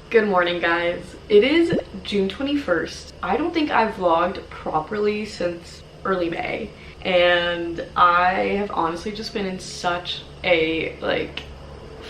Good morning, guys. It is June 21st. I don't think I've vlogged properly since early May, and I have honestly just been in such a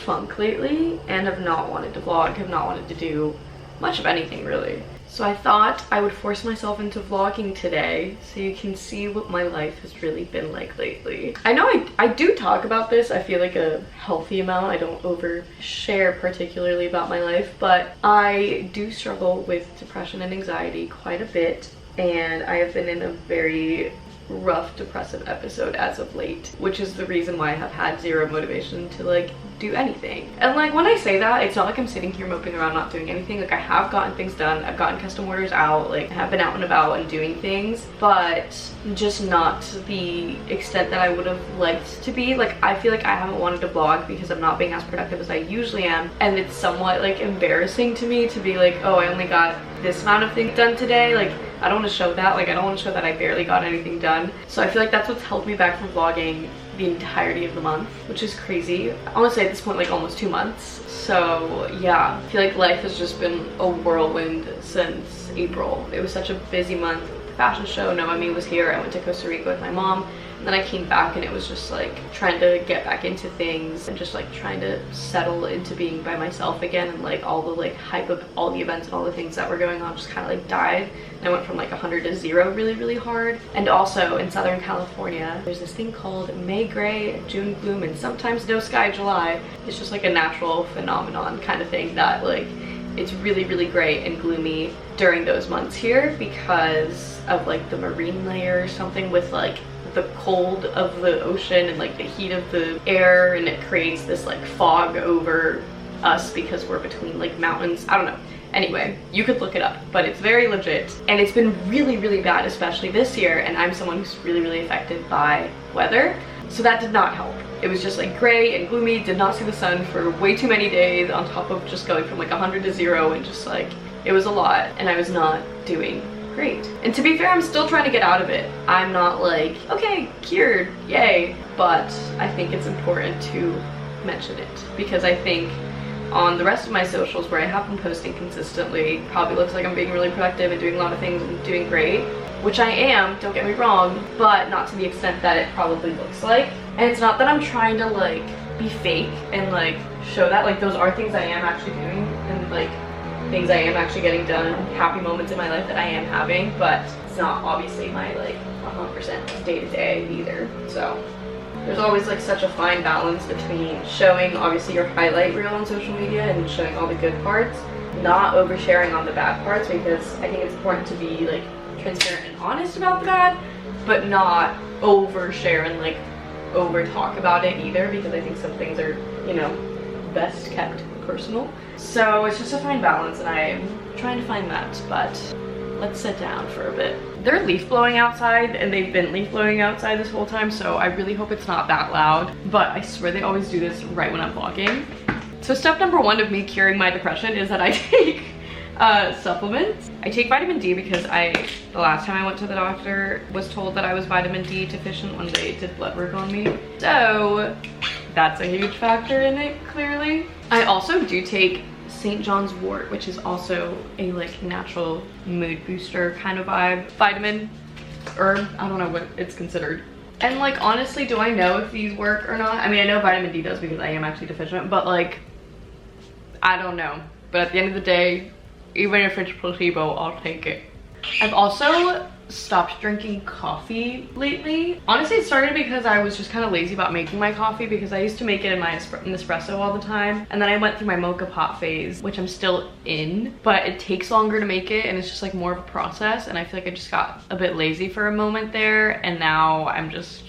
funk lately and have not wanted to vlog, have not wanted to do much of anything really. So I thought I would force myself into vlogging today so you can see what my life has really been like lately. I know I do talk about this, I feel like a healthy amount. I don't overshare particularly about my life, but I do struggle with depression and anxiety quite a bit, and I have been in a very rough depressive episode as of late, which is the reason why I have had zero motivation to do anything. And when I say that, it's not like I'm sitting here moping around not doing anything. I have gotten things done, I've gotten custom orders out, I have been out and about and doing things, but just not to the extent that I would have liked to be. I feel like I haven't wanted to vlog because I'm not being as productive as I usually am, and it's somewhat embarrassing to me to be oh, I only got this amount of things done today. I don't want to show that. I don't want to show that I barely got anything done. So I feel like that's what's held me back from vlogging the entirety of the month, which is crazy. I want to say at this point almost 2 months. So yeah, I feel like life has just been a whirlwind since April. It was such a busy month. The fashion show, Noemi was here. I went to Costa Rica with my mom, and then I came back and it was just trying to get back into things and just trying to settle into being by myself again, and all the hype of all the events and all the things that were going on just kind of died, and I went from 100 to 0 really hard. And also in Southern California there's this thing called May gray, June gloom, and sometimes no sky July. It's just a natural phenomenon kind of thing that it's really gray and gloomy during those months here because of the marine layer or something with the cold of the ocean and the heat of the air, and it creates this fog over us because we're between mountains. I don't know. Anyway, you could look it up, but it's very legit, and it's been really bad, especially this year, and I'm someone who's really affected by weather, so that did not help. It was just gray and gloomy, did not see the sun for way too many days, on top of just going from 100 to 0, and just it was a lot, and I was not doing great. And to be fair, I'm still trying to get out of it. I'm not okay, cured, yay, but I think it's important to mention it because I think on the rest of my socials where I have been posting consistently, probably looks like I'm being really productive and doing a lot of things and doing great, which I am, don't get me wrong, but not to the extent that it probably looks like. And it's not that I'm trying to be fake and show that those are things I am actually doing, and things I am actually getting done, happy moments in my life that I am having, but it's not obviously my 100% day-to-day either. So there's always such a fine balance between showing obviously your highlight reel on social media and showing all the good parts, not oversharing on the bad parts, because I think it's important to be transparent and honest about the bad, but not overshare and over talk about it either, because I think some things are, best kept personal. So it's just a fine balance, and I'm trying to find that, but let's sit down for a bit. They're leaf blowing outside, and they've been leaf blowing outside this whole time, so I really hope it's not that loud, but I swear they always do this right when I'm vlogging. So step number 1 of me curing my depression is that I take supplements. I take vitamin D because the last time I went to the doctor was told that I was vitamin D deficient when they did blood work on me. So that's a huge factor in it, clearly. I also do take St. John's wort, which is also a natural mood booster kind of vibe vitamin, herb, I don't know what it's considered. And honestly, do I know if these work or not? I mean, I know vitamin D does because I am actually deficient, but I don't know. But at the end of the day, even if it's placebo, I'll take it. I've also stopped drinking coffee lately. Honestly, it started because I was just kind of lazy about making my coffee, because I used to make it in my Nespresso all the time, and then I went through my mocha pot phase, which I'm still in, but it takes longer to make it, and it's just more of a process, and I feel like I just got a bit lazy for a moment there, and now I'm just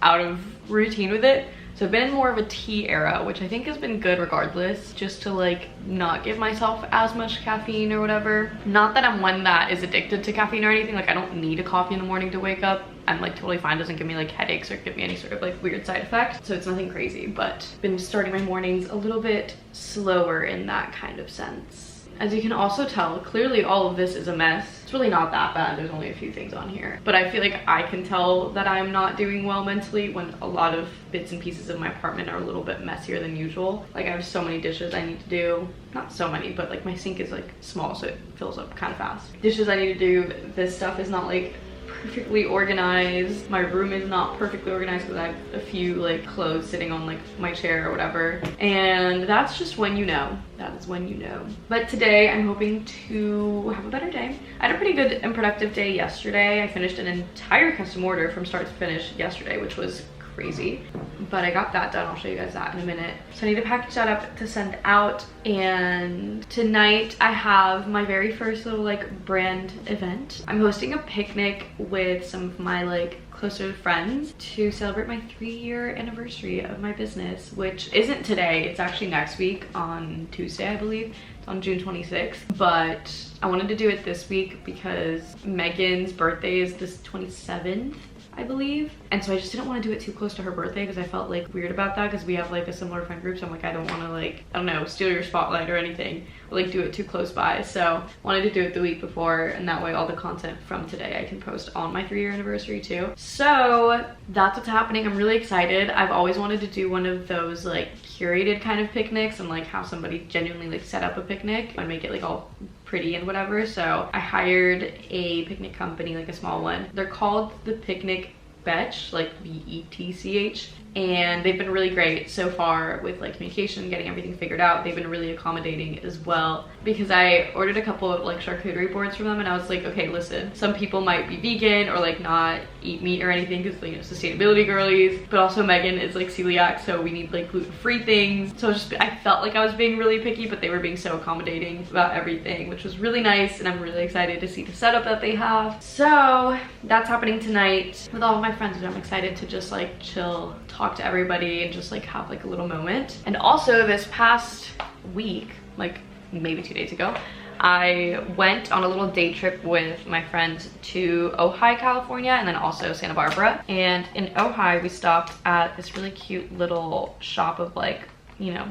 out of routine with it. So I've been in more of a tea era, which I think has been good regardless, just to not give myself as much caffeine or whatever. Not that I'm one that is addicted to caffeine or anything. I don't need a coffee in the morning to wake up. I'm totally fine, doesn't give me headaches or give me any sort of weird side effect. So it's nothing crazy, but been starting my mornings a little bit slower in that kind of sense. As you can also tell, clearly all of this is a mess. It's really not that bad. There's only a few things on here. But I feel like I can tell that I'm not doing well mentally when a lot of bits and pieces of my apartment are a little bit messier than usual. Like I have so many dishes I need to do. Not so many, but like my sink is like small, so it fills up kind of fast. Dishes I need to do. This stuff is not like perfectly organized. My room is not perfectly organized because I have a few like clothes sitting on like my chair or whatever. And that's just when you know. That is when you know. But today I'm hoping to have a better day. I had a pretty good and productive day yesterday. I finished an entire custom order from start to finish yesterday, which was crazy, but I got that done. I'll show you guys that in a minute. So I need to package that up to send out, and tonight I have my very first little like brand event. I'm hosting a picnic with some of my like closer friends to celebrate my 3-year anniversary of my business, which isn't today, it's actually next week on Tuesday, I believe. It's on June 26th, but I wanted to do it this week because Megan's birthday is this 27th, I believe, and so I just didn't want to do it too close to her birthday because I felt like weird about that because we have like a similar friend group, so I'm like, I don't want to like, I don't know, steal your spotlight or anything, or like do it too close by. So wanted to do it the week before, and that way all the content from today I can post on my 3-year anniversary too. So that's what's happening. I'm really excited. I've always wanted to do one of those like curated kind of picnics and like have somebody genuinely like set up a picnic and make it like all pretty and whatever. So I hired a picnic company, like a small one. They're called the Picnic Betch, like BETCH, and they've been really great so far with like communication, getting everything figured out. They've been really accommodating as well, because I ordered a couple of like charcuterie boards from them, and I was like, okay, listen, some people might be vegan or like not eat meat or anything because, you know, sustainability girlies, but also Megan is like celiac, so we need like gluten-free things. So I felt like I was being really picky, but they were being so accommodating about everything, which was really nice, and I'm really excited to see the setup that they have. So that's happening tonight with all of my friends, and I'm excited to just like chill, talk to everybody, and just like have like a little moment. And also this past week, like maybe 2 days ago, I went on a little day trip with my friends to Ojai, California, and then also Santa Barbara. And in Ojai, we stopped at this really cute little shop of like, you know,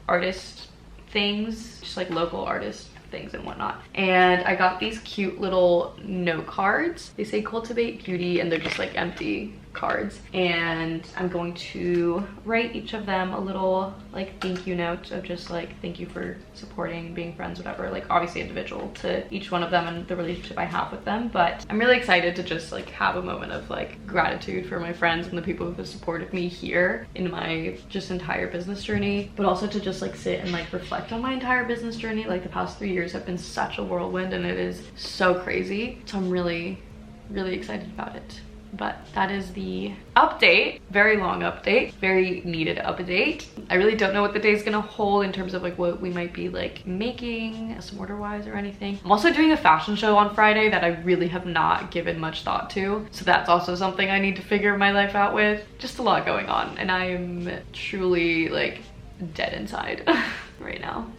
artist things, just like local artist things and whatnot. And I got these cute little note cards. They say cultivate beauty, and they're just like empty cards, and I'm going to write each of them a little like thank you note of just like thank you for supporting, being friends, whatever, like obviously individual to each one of them and the relationship I have with them. But I'm really excited to just like have a moment of like gratitude for my friends and the people who have supported me here in my just entire business journey, but also to just like sit and like reflect on my entire business journey. Like the past 3 years have been such a whirlwind, and it is so crazy, so I'm really excited about it. But that is the update. Very long update, very needed update. I really don't know what the day is gonna hold in terms of like what we might be like making some order wise or anything. I'm also doing a fashion show on Friday that I really have not given much thought to, so that's also something I need to figure my life out with. Just a lot going on, and I am truly like dead inside right now.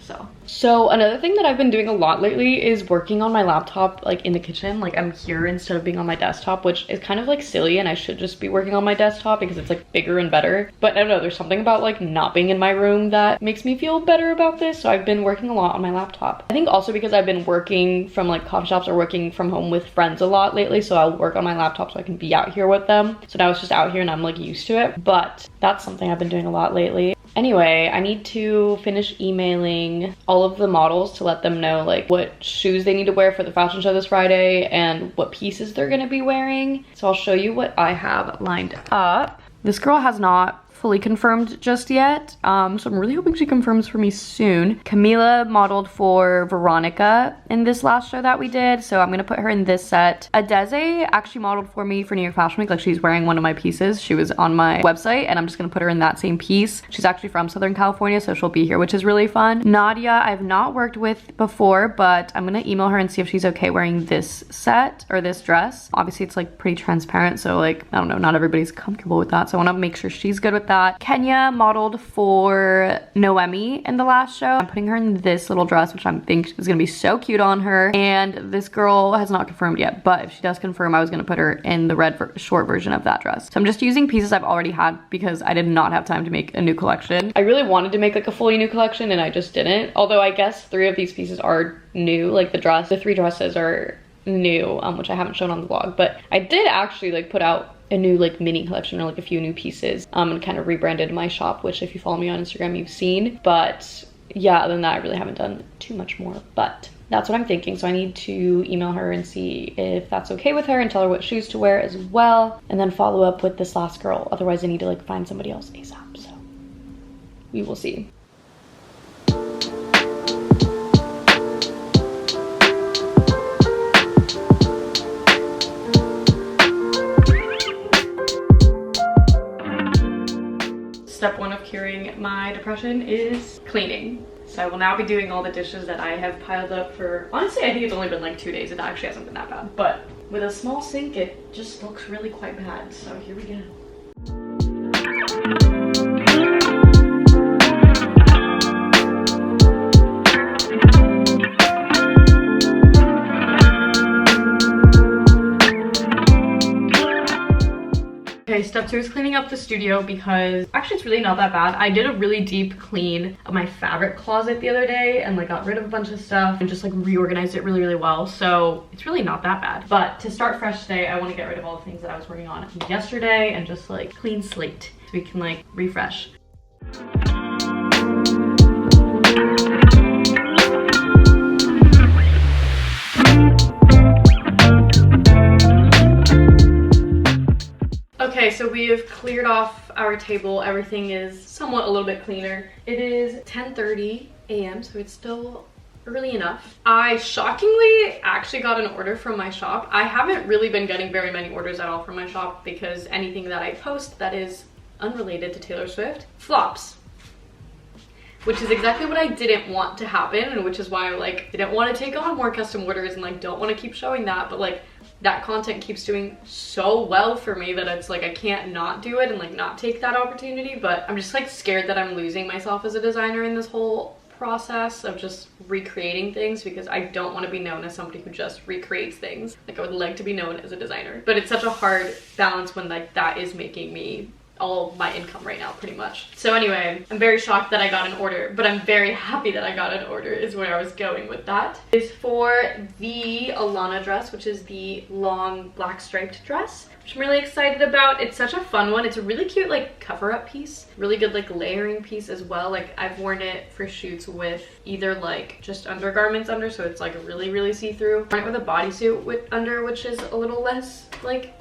So another thing that I've been doing a lot lately is working on my laptop like in the kitchen. Like I'm here instead of being on my desktop, which is kind of like silly, and I should just be working on my desktop because it's like bigger and better. But I don't know, there's something about like not being in my room that makes me feel better about this. So I've been working a lot on my laptop. I think also because I've been working from like coffee shops or working from home with friends a lot lately, so I'll work on my laptop so I can be out here with them. So now it's just out here and I'm like used to it, but that's something I've been doing a lot lately. Anyway, I need to finish emailing all of the models to let them know like what shoes they need to wear for the fashion show this Friday and what pieces they're gonna be wearing. So I'll show you what I have lined up. This girl has not fully confirmed just yet, so I'm really hoping she confirms for me soon. Camila modeled for Veronica in this last show that we did, so I'm gonna put her in this set. Adeze actually modeled for me for New York Fashion Week, like she's wearing one of my pieces. She was on my website, and I'm just gonna put her in that same piece. She's actually from Southern California, so she'll be here, which is really fun. Nadia, I've not worked with before, but I'm gonna email her and see if she's okay wearing this set or this dress. Obviously it's like pretty transparent, so like, I don't know, not everybody's comfortable with that, so I wanna make sure she's good with that. Kenya modeled for Noemi in the last show. I'm putting her in this little dress, which I think is gonna be so cute on her. And this girl has not confirmed yet, but if she does confirm, I was gonna put her in the red short version of that dress. So I'm just using pieces I've already had because I did not have time to make a new collection. I really wanted to make like a fully new collection, and I just didn't. Although I guess 3 of these pieces are new, like the 3 dresses are new, which I haven't shown on the vlog, but I did actually like put out a new like mini collection or like a few new pieces and kind of rebranded my shop, which if you follow me on Instagram you've seen. But yeah, other than that I really haven't done too much more, but that's what I'm thinking. So I need to email her and see if that's okay with her and tell her what shoes to wear as well, and then follow up with this last girl. Otherwise I need to like find somebody else ASAP, so we will see. Step one of curing my depression is cleaning. So I will now be doing all the dishes that I have piled up for, honestly, I think it's only been like 2 days. It actually hasn't been that bad. But with a small sink, it just looks really quite bad. So here we go. Okay, step 2 is cleaning up the studio because actually it's really not that bad. I did a really deep clean of my fabric closet the other day and like got rid of a bunch of stuff and just like reorganized it really well. So it's really not that bad. But to start fresh today, I want to get rid of all the things that I was working on yesterday and just like clean slate so we can like refresh. Okay, so we have cleared off our table. Everything is somewhat a little bit cleaner. It is 10:30 a.m. so it's still early enough. I shockingly actually got an order from my shop. I haven't really been getting very many orders at all from my shop because anything that I post that is unrelated to Taylor Swift flops. Which is exactly what I didn't want to happen, and which is why I like didn't want to take on more custom orders and like don't want to keep showing that, but like that content keeps doing so well for me that it's like I can't not do it and like not take that opportunity. But I'm just like scared that I'm losing myself as a designer in this whole process of just recreating things, because I don't want to be known as somebody who just recreates things. Like I would like to be known as a designer, but it's such a hard balance when like that is making me all my income right now pretty much. So anyway, I'm very shocked that I got an order, but I'm very happy that I got an order is where I was going with that. It's for the Alana dress, which is the long black striped dress, which I'm really excited about. It's such a fun one. It's a really cute like cover-up piece, really good like layering piece as well. Like I've worn it for shoots with either like just undergarments under, so it's like really see-through, worn it with a bodysuit under, which is a little less like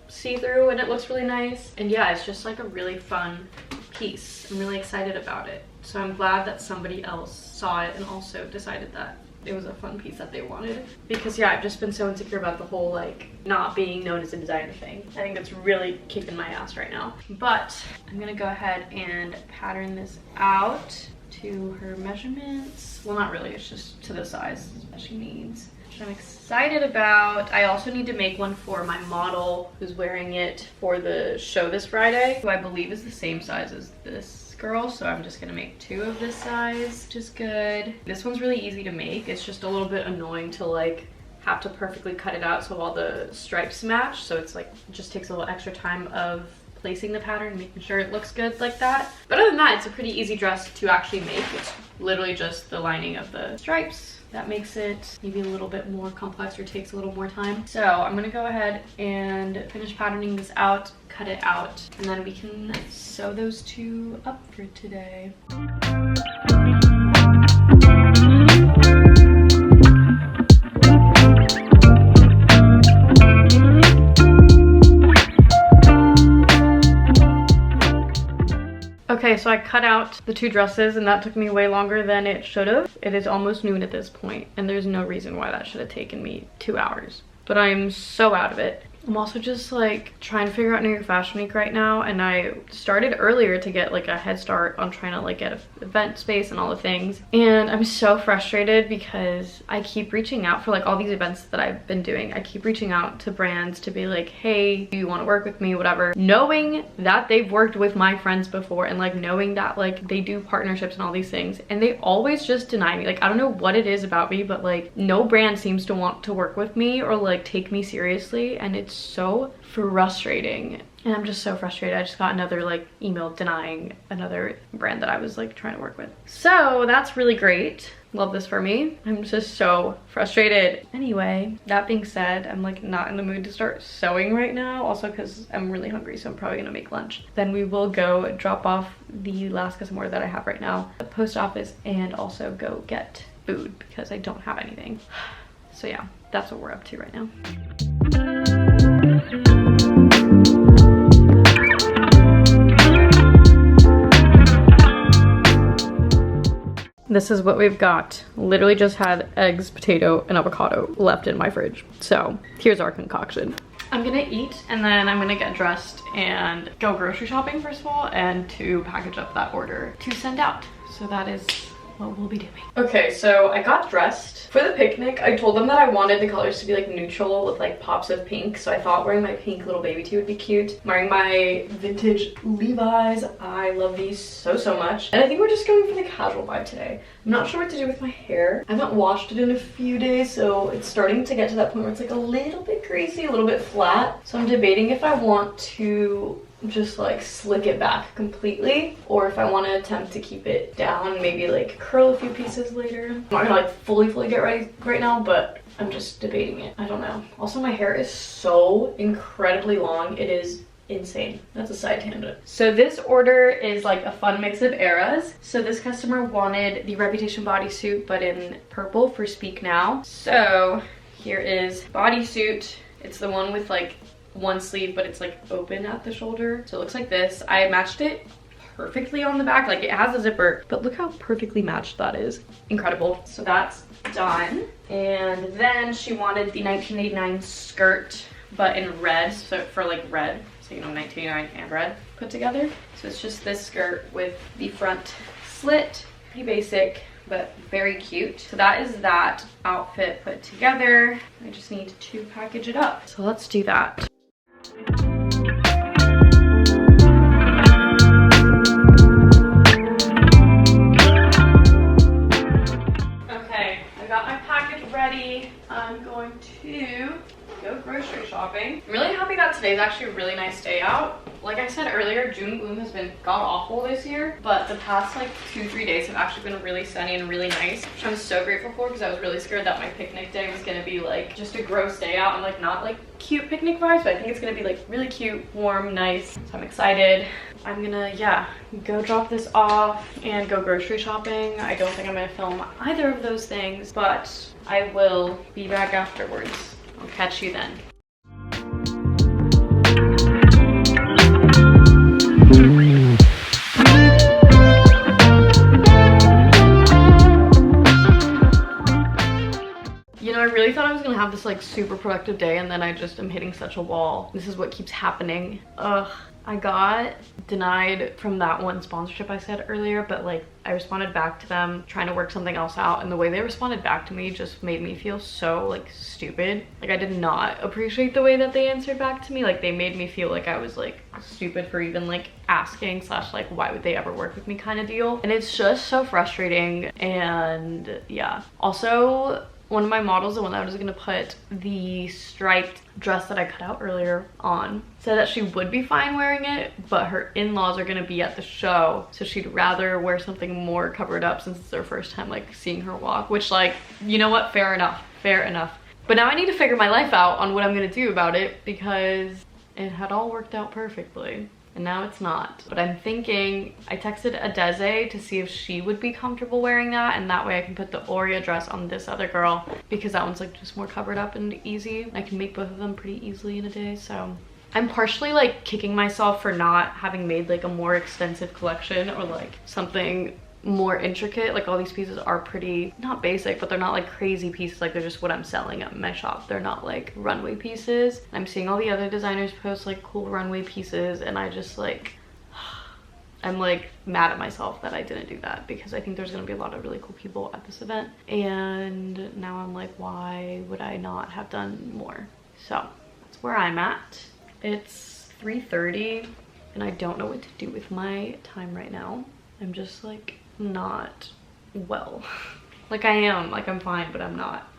see-through, and it looks really nice. And yeah, it's just like a really fun piece. I'm really excited about it. So I'm glad that somebody else saw it and also decided that it was a fun piece that they wanted. Because yeah, I've just been so insecure about the whole like not being known as a designer thing. I think that's really kicking my ass right now. But I'm gonna go ahead and pattern this out to her measurements. Well, not really, it's just to the size that she needs. I'm excited about. I also need to make one for my model who's wearing it for the show this Friday, who I believe is the same size as this girl, so I'm just gonna make 2 of this size, which is good. This one's really easy to make. It's just a little bit annoying to like have to perfectly cut it out so all the stripes match, so it's like it just takes a little extra time of placing the pattern, making sure it looks good like that. But other than that, it's a pretty easy dress to actually make. It's literally just the lining of the stripes that makes it maybe a little bit more complex or takes a little more time. So I'm gonna go ahead and finish patterning this out, cut it out, and then we can sew those 2 up for today. Okay, so I cut out the 2 dresses and that took me way longer than it should have. It is almost noon at this point and there's no reason why that should have taken me 2 hours. But I'm so out of it. I'm also just like trying to figure out New York Fashion Week right now, and I started earlier to get like a head start on trying to like get an event space and all the things. And I'm so frustrated because I keep reaching out for like all these events that I've been doing. I keep reaching out to brands to be like, hey, do you want to work with me, whatever, knowing that they've worked with my friends before and like knowing that like they do partnerships and all these things, and they always just deny me. Like I don't know what it is about me, but like no brand seems to want to work with me or like take me seriously, and it's so frustrating. And I'm just so frustrated. I just got another like email denying another brand that I was like trying to work with. So that's really great. Love this for me. I'm just so frustrated. Anyway, that being said, I'm like not in the mood to start sewing right now. Also because I'm really hungry, so I'm probably gonna make lunch. Then we will go drop off the last custom order that I have right now at the post office and also go get food because I don't have anything. So yeah, that's what we're up to right now. This is what we've got. Literally just had eggs, potato, and avocado left in my fridge. So here's our concoction. I'm gonna eat and then I'm gonna get dressed and go grocery shopping first of all, and to package up that order to send out. So that is what we'll be doing. Okay, so I got dressed for the picnic. I told them that I wanted the colors to be like neutral with like pops of pink, so I thought wearing my pink little baby tee would be cute. I'm wearing my vintage Levi's. I love these so much, and I think we're just going for the casual vibe today. I'm not sure what to do with my hair. I haven't washed it in a few days, so it's starting to get to that point where it's like a little bit greasy, a little bit flat. So I'm debating if I want to just like slick it back completely, or if I want to attempt to keep it down, maybe like curl a few pieces later. I'm not gonna like fully get ready right now, but I'm just debating it. I don't know. Also, my hair is so incredibly long. It is insane. That's a side tangent. So this order is like a fun mix of eras. So this customer wanted the Reputation bodysuit but in purple for Speak Now. So here is bodysuit. It's the one with like one sleeve, but it's like open at the shoulder, so it looks like this. I matched it perfectly on the back. Like, it has a zipper, but look how perfectly matched that is. Incredible. So that's done. And then she wanted the 1989 skirt but in red, so for like red, so you know, 1989 and red put together. So it's just this skirt with the front slit. Pretty basic but very cute. So that is that outfit put together. I just need to package it up, so let's do that. Okay, I got my package ready. I'm going to go grocery shopping. I'm really happy that today's actually a really nice day out. Like I said earlier, June gloom has been god awful this year, but the past like 2-3 days have actually been really sunny and really nice, which I'm so grateful for, because I was really scared that my picnic day was gonna be like just a gross day out and like not like cute picnic vibes, but I think it's gonna be like really cute, warm, nice. So I'm excited. I'm gonna, yeah, go drop this off and go grocery shopping. I don't think I'm gonna film either of those things, but I will be back afterwards. I'll catch you then. You know, I really thought I was gonna have this like super productive day, and then I just am hitting such a wall. This is what keeps happening. Ugh. I got denied from that one sponsorship I said earlier, but like I responded back to them trying to work something else out, and the way they responded back to me just made me feel so like stupid. Like, I did not appreciate the way that they answered back to me. Like, they made me feel like I was like stupid for even like asking / like why would they ever work with me kind of deal. And it's just so frustrating. And yeah, also one of my models, the one that I was gonna put the striped dress that I cut out earlier on, said that she would be fine wearing it, but her in-laws are gonna be at the show, so she'd rather wear something more covered up since it's their first time like seeing her walk, which, like, you know what, fair enough. But now I need to figure my life out on what I'm gonna do about it, because it had all worked out perfectly. And now it's not. But I'm thinking, I texted Adeze to see if she would be comfortable wearing that, and that way I can put the Oria dress on this other girl, because that one's like just more covered up and easy. I can make both of them pretty easily in a day. So I'm partially like kicking myself for not having made like a more extensive collection, or like something more intricate. Like, all these pieces are pretty, not basic, but they're not like crazy pieces. Like, they're just what I'm selling at my shop. They're not like runway pieces. I'm seeing all the other designers post like cool runway pieces, and I just like, I'm like mad at myself that I didn't do that, because I think there's gonna be a lot of really cool people at this event, and now I'm like, why would I not have done more? So that's where I'm at. It's 3:30 and I don't know what to do with my time right now. I'm just like not well. Like, I am, like, I'm fine, but I'm not.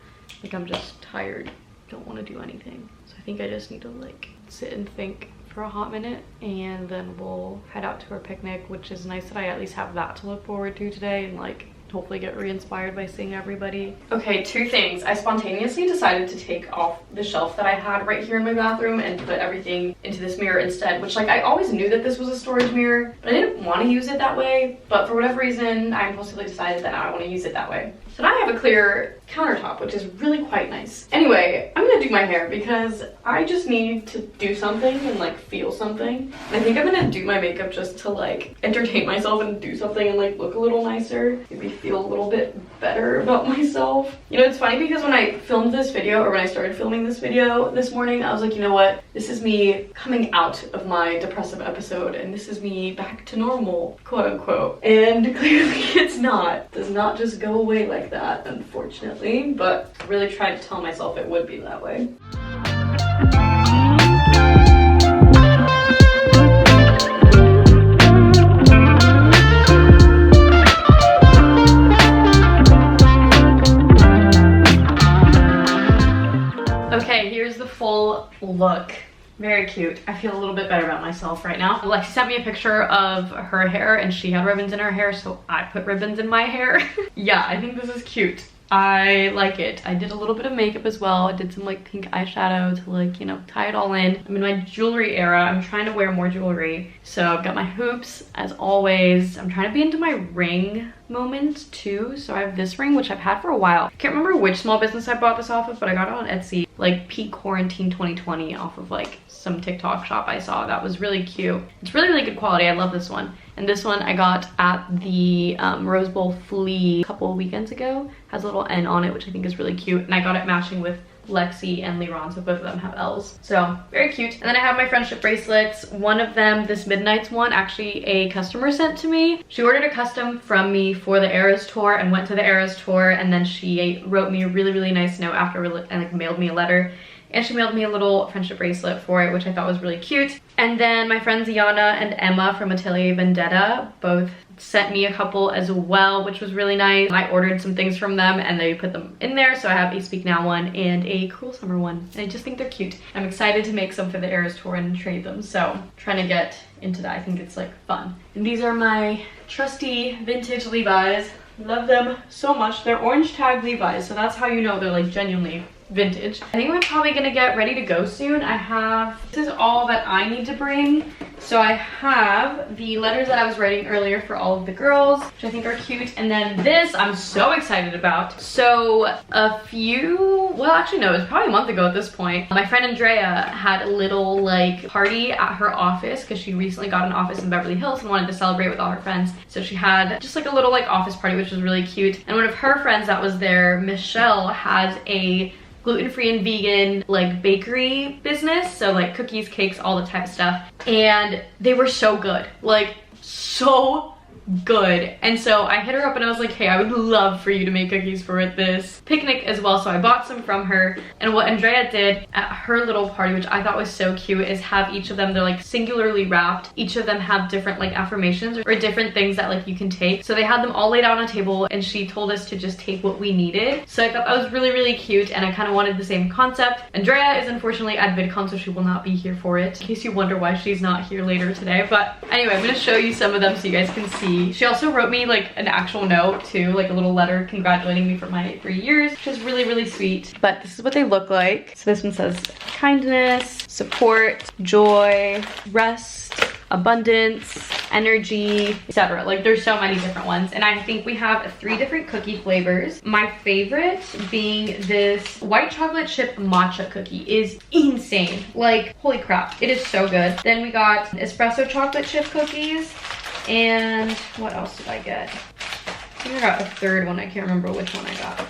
Like, I'm just tired, don't want to do anything. So I think I just need to like sit and think for a hot minute, and then we'll head out to our picnic, which is nice that I at least have that to look forward to today, and like hopefully get re-inspired by seeing everybody. Okay, two things. I spontaneously decided to take off the shelf that I had right here in my bathroom and put everything into this mirror instead, which like I always knew that this was a storage mirror, but I didn't want to use it that way. But for whatever reason, I impulsively decided that now I want to use it that way. So now I have a clear countertop, which is really quite nice. Anyway, I'm gonna do my hair because I just need to do something and like feel something. And I think I'm gonna do my makeup just to like entertain myself and do something and like look a little nicer. Maybe feel a little bit better about myself. You know, it's funny because when I filmed this video, or when I started filming this video this morning, I was like, you know what? This is me coming out of my depressive episode and this is me back to normal, quote unquote. And clearly it's not. It does not just go away like that, unfortunately, but I really tried to tell myself it would be that way. Okay, here's the full look. Very cute. I feel a little bit better about myself right now. Lexi sent me a picture of her hair and she had ribbons in her hair, so I put ribbons in my hair. Yeah, I think this is cute. I like it. I did a little bit of makeup as well. I did some like pink eyeshadow to like, you know, tie it all in. I'm in my jewelry era. I'm trying to wear more jewelry. So I've got my hoops as always. I'm trying to be into my ring moment too. So I have this ring, which I've had for a while. I can't remember which small business I bought this off of, but I got it on Etsy, like peak quarantine 2020 off of like some TikTok shop I saw. That was really cute. It's really, really good quality. I love this one. And this one I got at the Rose Bowl Flea a couple of weekends ago. Has a little N on it, which I think is really cute. And I got it matching with Lexi and Liron, so both of them have L's. So very cute. And then I have my friendship bracelets. One of them, this Midnight's one, actually a customer sent to me. She ordered a custom from me for the Errands tour and went to the Errands tour, and then she wrote me a really, really nice note after and like mailed me a letter. And she mailed me a little friendship bracelet for it, which I thought was really cute. And then my friends Yana and Emma from Atelier Vendetta both sent me a couple as well, which was really nice. I ordered some things from them and they put them in there. So I have a Speak Now one and a Cruel Summer one. And I just think they're cute. I'm excited to make some for the Eras tour and trade them. So trying to get into that. I think it's like fun. And these are my trusty vintage Levi's. Love them so much. They're orange tag Levi's, so that's how you know they're like genuinely vintage. I think we're probably gonna get ready to go soon. This is all that I need to bring. So I have the letters that I was writing earlier for all of the girls, which I think are cute. And then this I'm so excited about. So well actually no, it was probably a month ago at this point. My friend Andrea had a little like party at her office because she recently got an office in Beverly Hills and wanted to celebrate with all her friends. So she had just like a little like office party, which was really cute. And one of her friends that was there, Michelle, has a gluten-free and vegan like bakery business, so like cookies, cakes, all the type of stuff, and they were so good, like so good. And so I hit her up and I was like, hey, I would love for you to make cookies for this picnic as well. So I bought some from her. And what Andrea did at her little party, which I thought was so cute, is have each of them, they're like singularly wrapped, each of them have different like affirmations or different things that like you can take. So they had them all laid out on a table and she told us to just take what we needed. So I thought that was really, really cute, and I kind of wanted the same concept. Andrea is unfortunately at VidCon, so she will not be here for it, in case you wonder why she's not here later today. But anyway, I'm gonna show you some of them so you guys can see. She also wrote me like an actual note too, like a little letter congratulating me for my 3 years, which is really, really sweet. But this is what they look like. So this one says kindness, support, joy, rest, abundance, energy, etc. Like there's so many different ones, and I think we have 3 different cookie flavors. My favorite being this white chocolate chip matcha cookie is insane. Like holy crap, it is so good. Then we got espresso chocolate chip cookies. And what else did I get? I think I got a third one. I can't remember which one I got.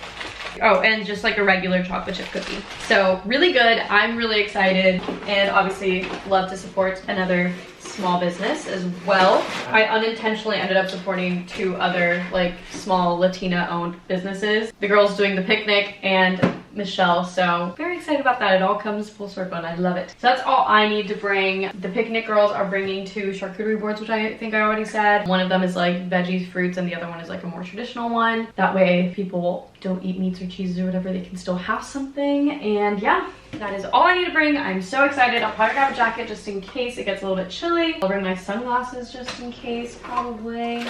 Oh, and just like a regular chocolate chip cookie. So really good. I'm really excited, and obviously love to support another small business as well. I unintentionally ended up supporting 2 other like small Latina owned businesses. The girls doing the picnic and Michelle, so very excited about that. It all comes full circle and I love it. So that's all I need to bring. The picnic girls are bringing 2 charcuterie boards, which I think I already said. One of them is like veggies, fruits, and the other one is like a more traditional one. That way if people don't eat meats or cheeses or whatever, they can still have something. And yeah, that is all I need to bring. I'm so excited. I'll probably grab a jacket just in case it gets a little bit chilly. I'll bring my sunglasses just in case, probably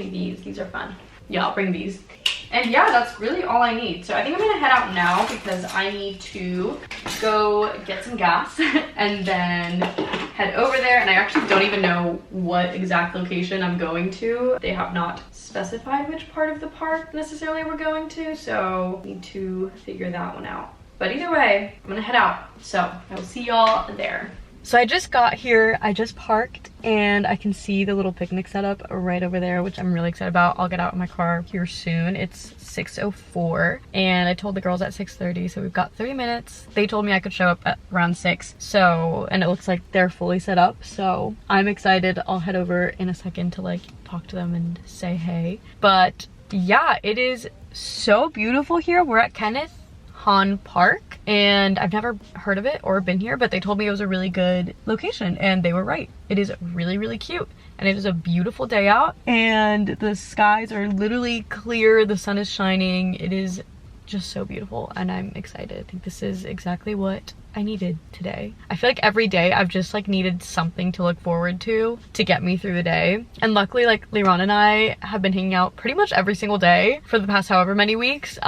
these are fun. Yeah, I'll bring these. And yeah, that's really all I need. So I think I'm gonna head out now because I need to go get some gas and then head over there. And I actually don't even know what exact location I'm going to. They have not specified which part of the park necessarily we're going to, so I need to figure that one out. But either way, I'm gonna head out. So I will see y'all there. So I just got here, I just parked, and I can see the little picnic setup right over there, which I'm really excited about. I'll get out of my car here soon. It's 6:04, and I told the girls at 6:30, so we've got 30 minutes. They told me I could show up at around 6, so, and it looks like they're fully set up, so I'm excited. I'll head over in a second to like talk to them and say hey. But yeah, it is so beautiful here. We're at Kenneth Hahn Park, and I've never heard of it or been here, but they told me it was a really good location, and they were right. It is really, really cute, and it is a beautiful day out, and the skies are literally clear, the sun is shining. It is just so beautiful, and I'm excited. I think this is exactly what I needed today. I feel like every day I've just like needed something to look forward to get me through the day. And luckily, like Liron and I have been hanging out pretty much every single day for the past however many weeks,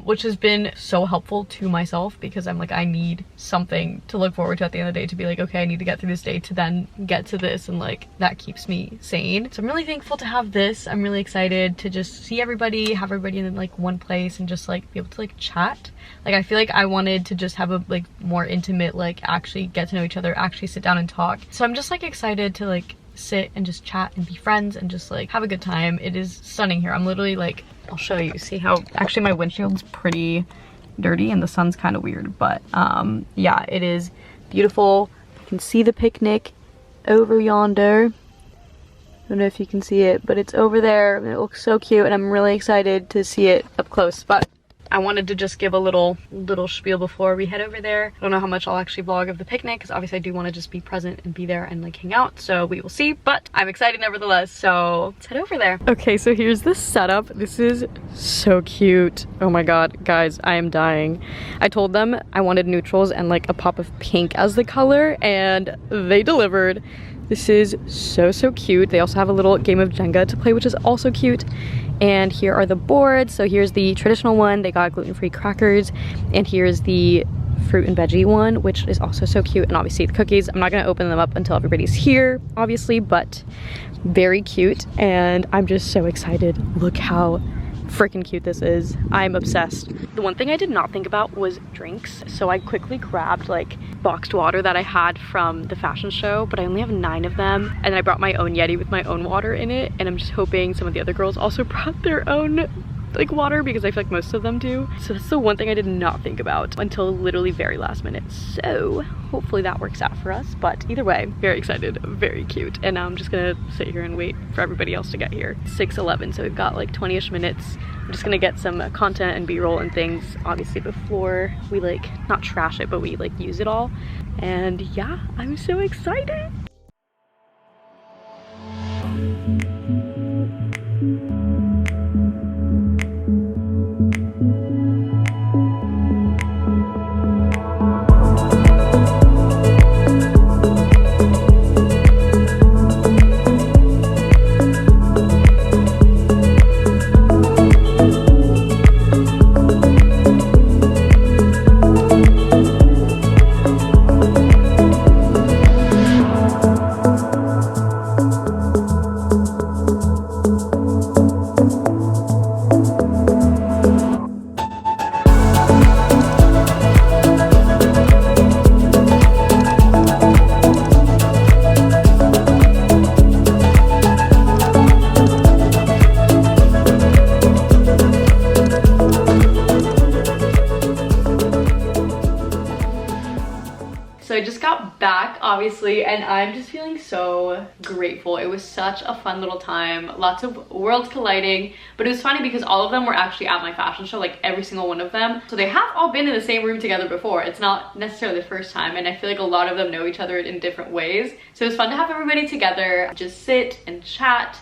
which has been so helpful to myself because I'm like, I need something to look forward to at the end of the day to be like, okay, I need to get through this day to then get to this, and like that keeps me sane. So I'm really thankful to have this. I'm really excited to just see everybody, have everybody in like one place and just like be able to like chat. Like I feel like I wanted to just have a like more intimate, like actually get to know each other, actually sit down and talk. So I'm just like excited to like sit and just chat and be friends and just like have a good time. It is stunning here. I'm literally like, I'll show you, see how actually my windshield's pretty dirty and the sun's kind of weird, but yeah, it is beautiful. You can see the picnic over yonder. I don't know if you can see it, but it's over there and it looks so cute, and I'm really excited to see it up close. But I wanted to just give a little spiel before we head over there. I don't know how much I'll actually vlog of the picnic because obviously I do want to just be present and be there and like hang out, so we will see, but I'm excited nevertheless, so let's head over there. Okay, so here's the setup. This is so cute. Oh my god, guys, I am dying. I told them I wanted neutrals and like a pop of pink as the color, and they delivered. This is so cute. They also have a little game of Jenga to play, which is also cute. And here are the boards. So here's the traditional one. They got gluten-free crackers. And here's the fruit and veggie one, which is also so cute. And obviously the cookies. I'm not gonna open them up until everybody's here, obviously, but very cute. And I'm just so excited. Look how freaking cute this is. I'm obsessed. The one thing I did not think about was drinks, so I quickly grabbed like boxed water that I had from the fashion show, but I only have 9 of them, and I brought my own Yeti with my own water in it, and I'm just hoping some of the other girls also brought their own like water because I feel like most of them do. So that's the one thing I did not think about until literally very last minute, so hopefully that works out for us. But either way, very excited, very cute, and I'm just gonna sit here and wait for everybody else to get here. 6:11, so we've got like 20-ish minutes. I'm just gonna get some content and b-roll and things obviously before we like not trash it, but we like use it all. And yeah, I'm so excited. Obviously, and I'm just feeling so grateful. It was such a fun little time, lots of worlds colliding, but it was funny because all of them were actually at my fashion show, like every single one of them. So they have all been in the same room together before. It's not necessarily the first time, and I feel like a lot of them know each other in different ways. So it was fun to have everybody together, just sit and chat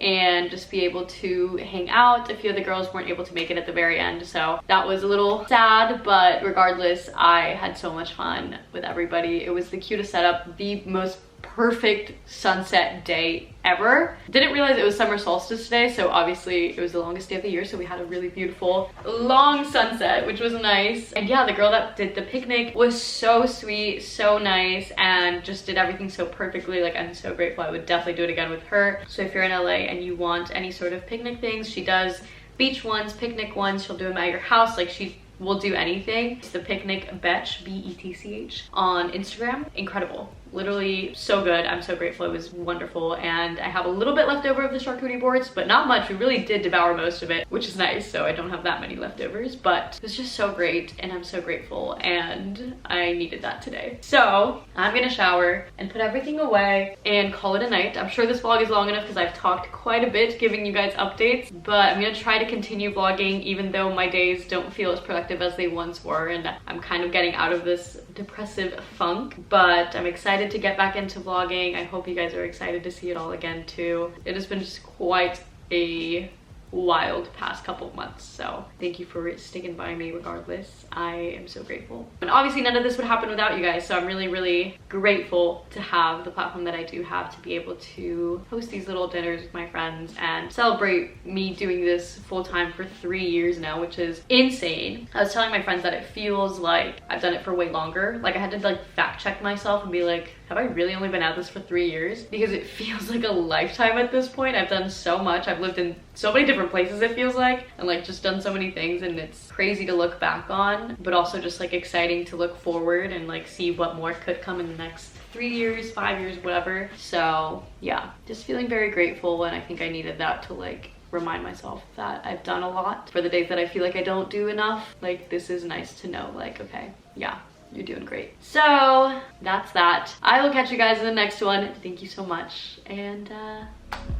and just be able to hang out. A few of the girls weren't able to make it at the very end, so that was a little sad, but regardless, I had so much fun with everybody. It was the cutest setup, the most perfect sunset day ever. Didn't realize it was summer solstice today, so obviously it was the longest day of the year, so we had a really beautiful long sunset, which was nice. And yeah, the girl that did the picnic was so sweet, so nice, and just did everything so perfectly. Like, I'm so grateful. I would definitely do it again with her. So if you're in LA and you want any sort of picnic things, she does beach ones, picnic ones. She'll do them at your house. Like, she will do anything. It's the Picnic Betch, B-E-T-C-H, on Instagram. Incredible. Literally so good. I'm so grateful. It was wonderful. And I have a little bit left over of the charcuterie boards, but not much. We really did devour most of it, which is nice. So I don't have that many leftovers, but it was just so great. And I'm so grateful. And I needed that today. So I'm gonna shower and put everything away and call it a night. I'm sure this vlog is long enough because I've talked quite a bit giving you guys updates, but I'm gonna try to continue vlogging even though my days don't feel as productive as they once were. And I'm kind of getting out of this depressive funk, but I'm excited to get back into vlogging. I hope you guys are excited to see it all again too. It has been just quite a wild past couple of months, so thank you for sticking by me regardless. I am so grateful. And obviously none of this would happen without you guys, so I'm really grateful to have the platform that I do have, to be able to host these little dinners with my friends and celebrate me doing this full-time for 3 years now, which is insane. I was telling my friends that it feels like I've done it for way longer. Like, I had to like fact check myself and be like, have I really only been at this for 3 years? Because it feels like a lifetime at this point. I've done so much. I've lived in so many different places, it feels like, and like just done so many things, and it's crazy to look back on, but also just like exciting to look forward and like see what more could come in the next 3 years, 5 years, whatever. So yeah, just feeling very grateful, and I think I needed that to like remind myself that I've done a lot. For the days that I feel like I don't do enough, like, this is nice to know, like, okay, yeah, you're doing great. So that's that. I will catch you guys in the next one. Thank you so much, and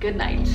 good night.